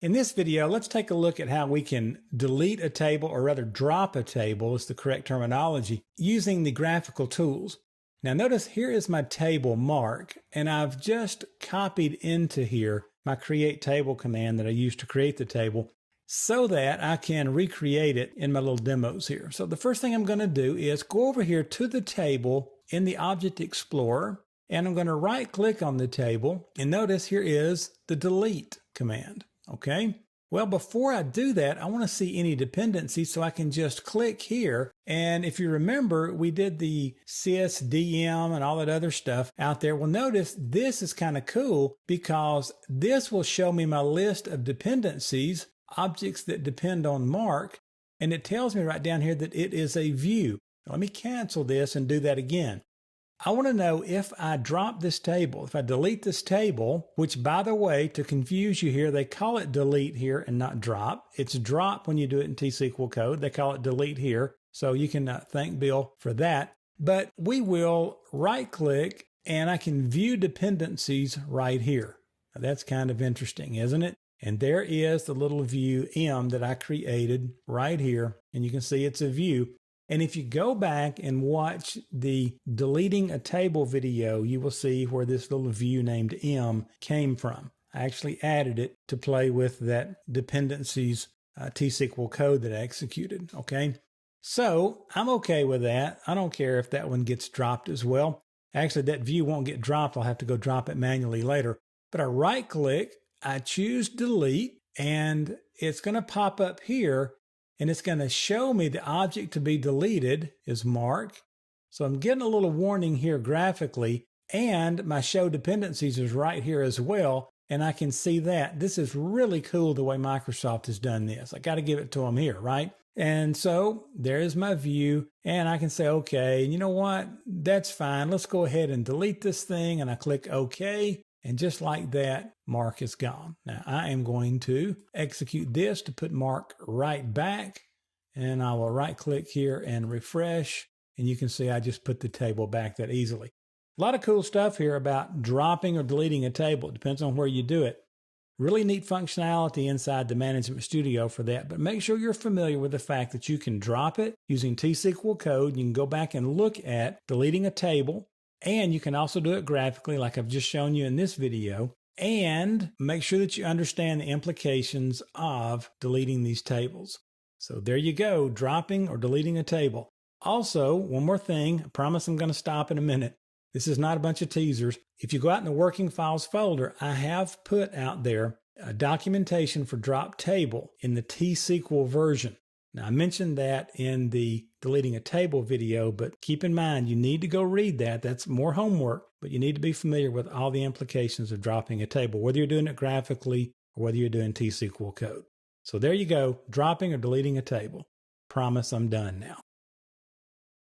In this video, let's take a look at how we can delete a table, or rather drop a table is the correct terminology, using the graphical tools. Now notice here is my table mark, and I've just copied into here my create table command that I used to create the table so that I can recreate it in my little demos here. So the first thing I'm going to do is go over here to the table in the Object Explorer, and I'm going to right click on the table, and notice here is the delete command. Okay, well, before I do that, I want to see any dependencies, so I can just click here. And if you remember, we did the sysdm and all that other stuff out there. Well, notice this is kind of cool because this will show me my list of dependencies, objects that depend on Mark, and it tells me right down here that it is a view. Let me cancel this and do that again. I want to know if I drop this table, if I delete this table, which, by the way, to confuse you here, they call it delete here and not drop. It's drop when you do it in T-SQL code. They call it delete here. So you can thank Bill for that. But we will right click and I can view dependencies right here. Now, that's kind of interesting, isn't it? And there is the little view M that I created right here. And you can see it's a view. And if you go back and watch the deleting a table video, you will see where this little view named M came from. I actually added it to play with that dependencies T-SQL code that I executed. Okay, so I'm okay with that. I don't care if that one gets dropped as well. Actually, that view won't get dropped. I'll have to go drop it manually later. But I right click, I choose delete, and it's going to pop up here. And it's going to show me the object to be deleted is Mark. So I'm getting a little warning here graphically, and my show dependencies is right here as well. And I can see that. This is really cool the way Microsoft has done this. I got to give it to them here, right? And so there's my view, and I can say, okay, you know what? That's fine. Let's go ahead and delete this thing. And I click OK. And just like that, Mark is gone. Now I am going to execute this to put Mark right back. And I will right click here and refresh. And you can see I just put the table back that easily. A lot of cool stuff here about dropping or deleting a table. It depends on where you do it. Really neat functionality inside the Management Studio for that. But make sure you're familiar with the fact that you can drop it using T-SQL code. You can go back and look at deleting a table. And you can also do it graphically like I've just shown you in this video. And make sure that you understand the implications of deleting these tables. So there you go, dropping or deleting a table. Also, one more thing, I promise I'm going to stop in a minute. This is not a bunch of teasers. If you go out in the working files folder, I have put out there a documentation for drop table in the T-SQL version. Now, I mentioned that in the deleting a table video, but keep in mind, you need to go read that. That's more homework, but you need to be familiar with all the implications of dropping a table, whether you're doing it graphically or whether you're doing T-SQL code. So there you go, dropping or deleting a table. Promise I'm done now.